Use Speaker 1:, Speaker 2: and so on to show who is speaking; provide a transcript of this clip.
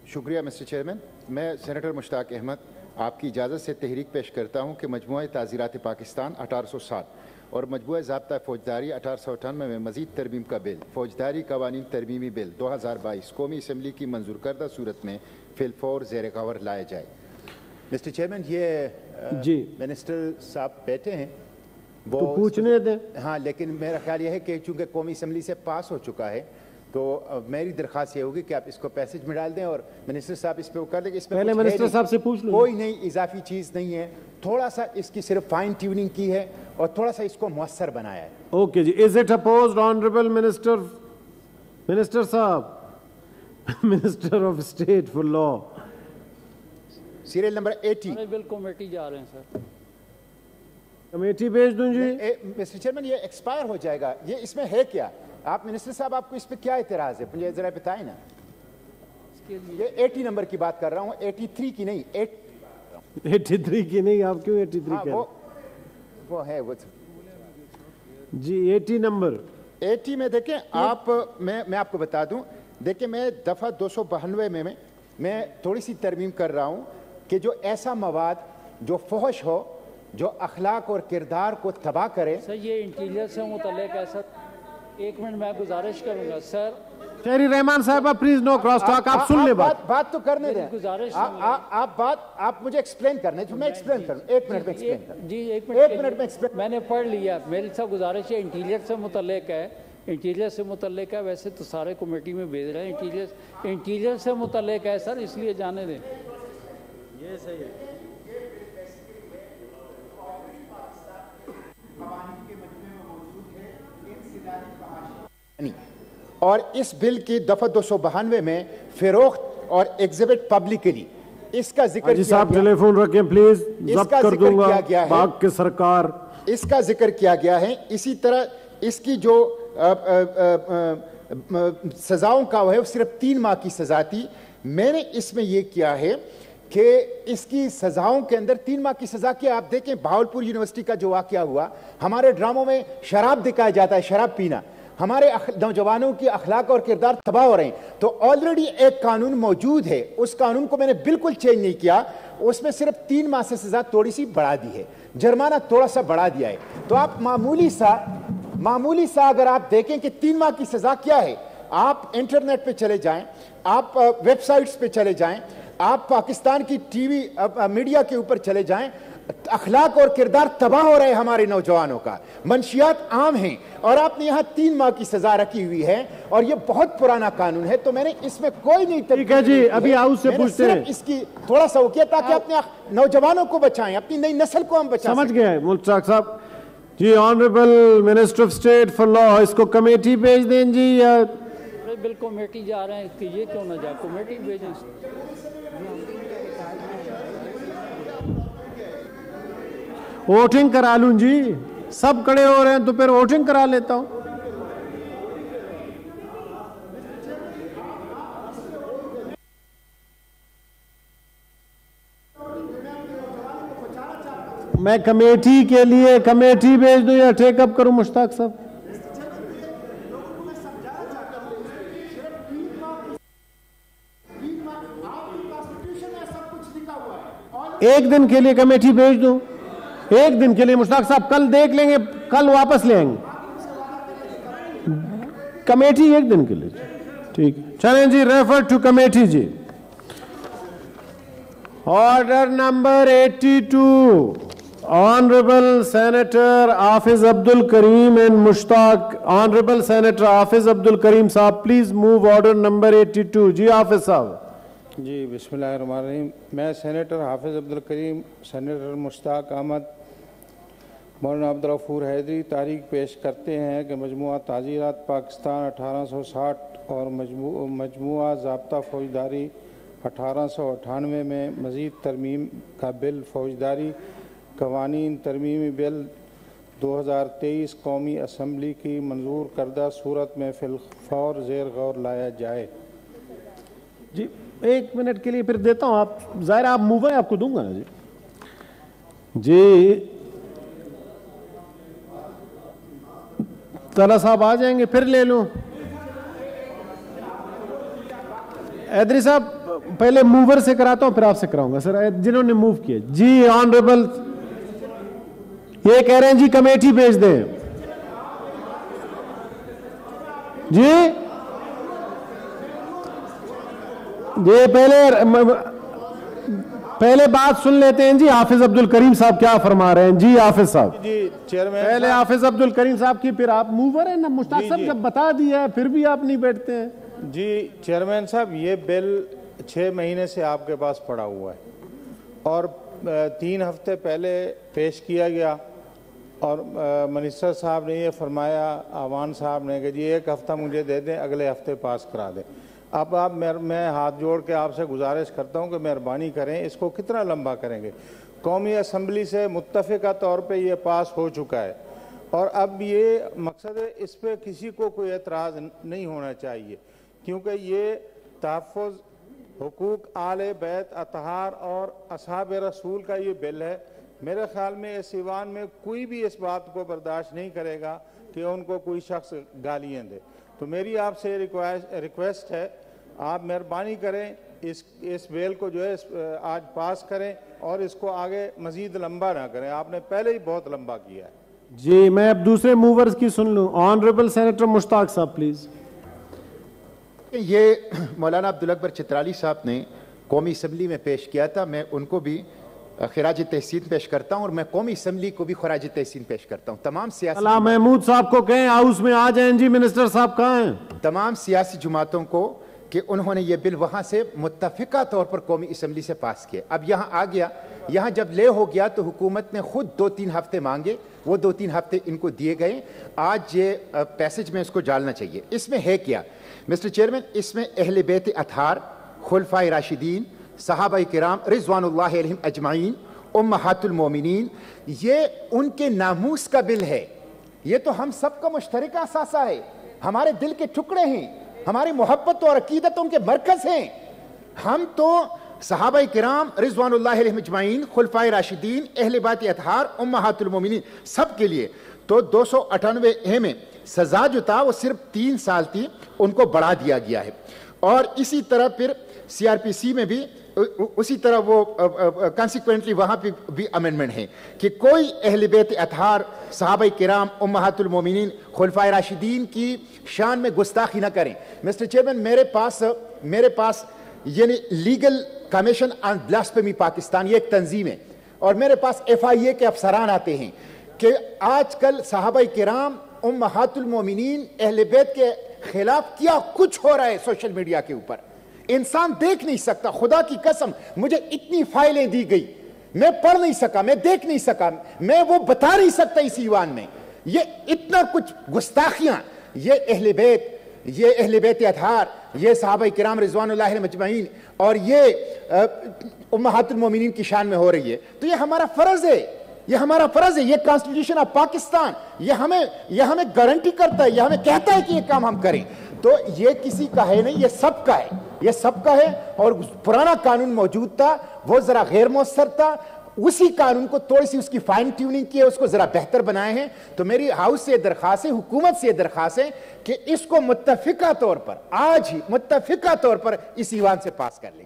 Speaker 1: شکریہ mister chairman. میں senator مشتاق احمد آپ کی اجازت سے تحریک پیش کرتا ہوں کہ مجموعہ تعزیرات پاکستان 1860 اور مجموعہ ضابطہ فوجداری 1898 میں مزید ترمیم کا بل فوجداری قوانین ترمیمی بل 2022 قومی اسمبلی کی منظور کردہ صورت میں فی الفور زیر غور لایا جائے. مسٹر چیئرمین یہ
Speaker 2: جی
Speaker 1: منسٹر صاحب بیٹھے ہیں
Speaker 2: تو پوچھنے دیں.
Speaker 1: ہاں لیکن میرا خیال یہ ہے کہ چونکہ قومی اسمبلی سے پاس ہو چکا ہے تو میری درخواست یہ ہوگی کہ آپ اس کو پیسج میں ڈال دیں اور منسٹر صاحب اس پہ وہ کر دیں کہ اس میں
Speaker 2: پہلے منسٹر صاحب سے پوچھ لوں.
Speaker 1: کوئی نئی اضافی چیز نہیں ہے, تھوڑا سا اس کی صرف فائن ٹیوننگ کی ہے اور تھوڑا سا اس کو مؤثر بنایا ہے.
Speaker 2: اوکے جی. Is it opposed honourable minister صاحب minister of state for law
Speaker 1: serial number 80
Speaker 3: bill committee جا رہے ہیں سر.
Speaker 2: کمیٹی بھیج دوں جی.
Speaker 1: مسٹر چیئرمین یہ ایکسپائر ہو جائے گا, یہ اس میں ہے کیا؟ آپ منسٹر صاحب آپ کو اس پہ کیا اعتراض ہے مجھے ذرا بتائیں نا. یہ 80 نمبر کی بات کر رہا ہوں, 83 کی نہیں.
Speaker 2: 83 کی نہیں, آپ کیوں 83 کہہ رہے ہیں؟
Speaker 1: وہ ہے وہ
Speaker 2: جی 80 نمبر
Speaker 1: 80 میں دیکھیں آپ, میں آپ کو بتا دوں, دیکھیں میں دفعہ 292 میں تھوڑی سی ترمیم کر رہا ہوں کہ جو ایسا مواد جو فحش ہو, جو اخلاق اور کردار کو تباہ کرے.
Speaker 3: سر یہ انٹیریئر سے متعلق ہے سر. ایک منٹ میں گزارش کروں گا سر.
Speaker 2: شہری رحمان صاحبہ پلیز نو کراس ٹاک. آپ سن لیں
Speaker 1: بات تو کرنے دیں.
Speaker 3: گزارش
Speaker 1: آپ مجھے ایکسپلین کرنے جو میں ایکسپلین کروں. ایک منٹ میں ایکسپلین کروں.
Speaker 3: جی ایک
Speaker 1: منٹ میں ایکسپلین.
Speaker 3: میں نے پڑھ لیا. میری سب گزارش ہے انٹیریئر سے متعلق ہے. انٹیریئر سے متعلق ہے, ویسے تو سارے کمیٹی میں بھیج رہے ہیں. انٹیریئر سے متعلق ہے سر, اس لیے جانے دیں.
Speaker 2: یہ صحیح ہے.
Speaker 1: اور اس بل کی دفعہ 292 میں فروخت اور ایگزیبٹ پبلکلی اس کا ذکر
Speaker 2: جی صاحب ٹیلی فون رکھیں پلیز, ضبط کر دوں گا باغ کے سرکار.
Speaker 1: اس کا ذکر کیا گیا ہے. اسی طرح اس کی جو سزاؤں کا وہ ہے وہ صرف 3 ماہ کی سزا تھی. میں نے اس میں یہ کیا ہے کہ اس کی سزاؤں کے اندر 3 ماہ کی سزا کیا. آپ دیکھیں بہاولپور یونیورسٹی کا جو واقعہ ہوا, ہمارے ڈراموں میں شراب دکھایا جاتا ہے, شراب پینا, ہمارے نوجوانوں کی اخلاق اور کردار تباہ ہو رہے ہیں. تو آلریڈی ایک قانون موجود ہے, اس قانون کو میں نے بالکل چینج نہیں کیا. اس میں صرف 3 ماہ سے سزا تھوڑی سی بڑھا دی ہے, جرمانہ تھوڑا سا بڑھا دیا ہے. تو آپ معمولی سا اگر آپ دیکھیں کہ 3 ماہ کی سزا کیا ہے, آپ انٹرنیٹ پہ چلے جائیں, آپ ویب سائٹس پہ چلے جائیں, آپ پاکستان کی ٹی وی میڈیا کے اوپر چلے جائیں. اخلاق اور کردار تباہ ہو رہے ہمارے نوجوانوں کا, منشیات عام ہیں, اور آپ نے یہاں 3 ماہ کی سزا رکھی ہوئی ہے, اور یہ بہت پرانا قانون ہے. تو میں نے اس میں کوئی نہیں
Speaker 2: ٹھیک ہے جی, ابھی ہاؤس سے پوچھتے ہیں
Speaker 1: اس کی تھوڑا سا ہو کیا تاکہ اپنے نوجوانوں کو بچائیں, اپنی نئی نسل کو ہم بچائیں.
Speaker 2: سمجھ گئے ملک صاحب. جی honourable minister of state for law, اس کو کمیٹی بھیج دیں جی یا
Speaker 3: بل کمیٹی جا رہے ہیں, کہ یہ کیوں نہ جائے, کمیٹی بھیجیں.
Speaker 2: ووٹنگ کرا لوں جی, سب کڑے ہو رہے ہیں تو پھر ووٹنگ کرا لیتا ہوں. میں کمیٹی کے لیے کمیٹی بھیج دوں یا ٹیک اپ کروں مشتاق صاحب؟ ایک دن کے لیے کمیٹی بھیج دوں, ایک دن کے لیے مشتاق صاحب, کل دیکھ لیں گے, کل واپس لے آئیں گے. کمیٹی ایک دن کے لیے ٹھیک ہے, چلیں جی. ریفر ٹو کمیٹی جی. Order number 82 honourable senator Hafiz Abdul الکریم and Mushtaq. Honourable senator Hafiz Abdul الکریم صاحب پلیز موو آرڈر نمبر 82. جی حافظ صاحب.
Speaker 4: جی بسم اللہ الرحمن الرحیم. میں سینیٹر حافظ عبد الکریم, سینیٹر مشتاق احمد, مولانا عبدالغفور حیدری تحریک پیش کرتے ہیں کہ مجموعہ تعزیرات پاکستان 1860 اور مجموعہ ضابطہ فوجداری 1898 میں مزید ترمیم کا بل فوجداری قوانین ترمیمی بل 2023 قومی اسمبلی کی منظور کردہ صورت میں فی الفور زیر غور لایا جائے.
Speaker 2: جی ایک منٹ کے لیے پھر دیتا ہوں, آپ ظاہر آپ موو ہے, آپ کو دوں گا نا جی. جی طلعت صاحب آ جائیں گے, پھر لے لوں. حیدری صاحب پہلے موور سے کراتا ہوں پھر آپ سے کراؤں گا سر جنہوں نے موو کیا. جی آنریبل یہ کہہ رہے ہیں جی کمیٹی بھیج دیں. جی پہلے بات سن لیتے ہیں جی حافظ عبد الکریم صاحب کیا فرما رہے ہیں. جی حافظ صاحب.
Speaker 4: جی چیئرمین
Speaker 2: پہلے حافظ عبد الکریم صاحب کی پھر آپ موور ہیں نا. مشتاق صاحب جب بتا دیا ہے پھر بھی آپ نہیں بیٹھتے ہیں.
Speaker 4: جی چیئرمین صاحب یہ بل 6 مہینے سے آپ کے پاس پڑا ہوا ہے اور 3 ہفتے پہلے پیش کیا گیا اور منسٹر صاحب نے یہ فرمایا آوان صاحب نے کہ جی 1 ہفتہ مجھے دے دیں اگلے ہفتے پاس کرا دیں. اب آپ میں ہاتھ جوڑ کے آپ سے گزارش کرتا ہوں کہ مہربانی کریں اس کو کتنا لمبا کریں گے. قومی اسمبلی سے متفقہ طور پہ یہ پاس ہو چکا ہے اور اب یہ مقصد ہے اس پہ کسی کو کوئی اعتراض نہیں ہونا چاہیے کیونکہ یہ تحفظ حقوق آل بیت اطہار اور اصحاب رسول کا یہ بل ہے. میرے خیال میں اس ایوان میں کوئی بھی اس بات کو برداشت نہیں کرے گا کہ ان کو کوئی شخص گالیاں دے. تو میری آپ سے ریکویسٹ ہے آپ مہربانی کریں اس بل کو جو ہے آج پاس کریں اور اس کو آگے مزید لمبا نہ کریں. آپ نے پہلے ہی بہت لمبا کیا ہے.
Speaker 2: جی میں اب دوسرے موورز کی سن لوں. آنریبل سینیٹر مشتاق صاحب پلیز.
Speaker 1: یہ مولانا عبدالاکبر چترالی صاحب نے قومی اسمبلی میں پیش کیا تھا. میں ان کو بھی خراج تحسین پیش کرتا ہوں اور میں قومی اسمبلی کو بھی خراج تحسین پیش کرتا ہوں. تمام سیاسی
Speaker 2: علامہ محمود صاحب کو کہیں ہاؤس میں آ جائیں. جی منسٹر صاحب کہاں ہیں؟
Speaker 1: تمام سیاسی جماعتوں کو کہ انہوں نے یہ بل وہاں سے متفقہ طور پر قومی اسمبلی سے پاس کیا. اب یہاں آ گیا, یہاں جب لے ہو گیا تو حکومت نے خود 2-3 ہفتے مانگے, وہ 2-3 ہفتے ان کو دیے گئے. آج یہ پیسج میں اس کو ڈالنا چاہیے. اس میں ہے کیا مسٹر چیئرمین؟ اس میں اہل بیت اطہار, خلفائے راشدین, صحابہ کرام رضوان اللہ علیہم اجمعین, امہات المومنین, یہ ان کے ناموس کا بل ہے. یہ تو ہم سب کا مشترکہ اثاثہ ہے, ہمارے دل کے ٹکڑے ہیں, ہماری محبت اور عقیدت ان کے مرکز ہیں. ہم تو صحابہ کرام رضوان اللہ علیہم اجمعین, خلفائے راشدین, اہل بیت اطہار, امہات المومنین سب کے لیے. تو 298 میں سزا جو تھا وہ صرف 3 سال تھی, ان کو بڑھا دیا گیا ہے. اور اسی طرح پھر CRPC میں بھی اسی طرح وہ کانسیکوینٹلی وہاں پہ بھی امینڈمنٹ ہے کہ کوئی اہل بیت اطہار, صحابہ کرام, امہات المومنین, خلفائے راشدین کی شان میں گستاخی نہ کریں. مسٹر چیئرمین میرے پاس یعنی لیگل کمیشن آن بلاسفیمی پاکستان یہ ایک تنظیم ہے اور میرے پاس FIA کے افسران آتے ہیں کہ آج کل صحابہ کرام, امہات المومنین, اہل بیت کے خلاف کیا کچھ ہو رہا ہے سوشل میڈیا کے اوپر. انسان دیکھ نہیں سکتا. خدا کی قسم مجھے اتنی فائلیں دی گئی, میں پڑھ نہیں سکا, میں دیکھ نہیں سکا, میں وہ بتا نہیں سکتا اس ایوان میں. یہ اتنا کچھ گستاخیاں یہ اہل بیت اطہار, یہ صحابہ کرام رضوان اللہ علیہم اجمعین اور یہ امہات المومنین کی شان میں ہو رہی ہے. تو یہ ہمارا فرض ہے, یہ کانسٹیٹیوشن آف پاکستان یہ ہمیں گارنٹی کرتا ہے, یہ ہمیں کہتا ہے کہ یہ کام ہم کریں. تو یہ کسی کا ہے نہیں, یہ سب کا ہے. اور پرانا قانون موجود تھا وہ ذرا غیر مؤثر تھا, اسی قانون کو تھوڑی سی اس کی فائن ٹیوننگ کی ہے, اس کو ذرا بہتر بنائے ہیں. تو میری ہاؤس سے درخواست ہے, حکومت سے درخواست ہے کہ اس کو متفقہ طور پر آج ہی متفقہ طور پر اس ایوان سے پاس کر لیں.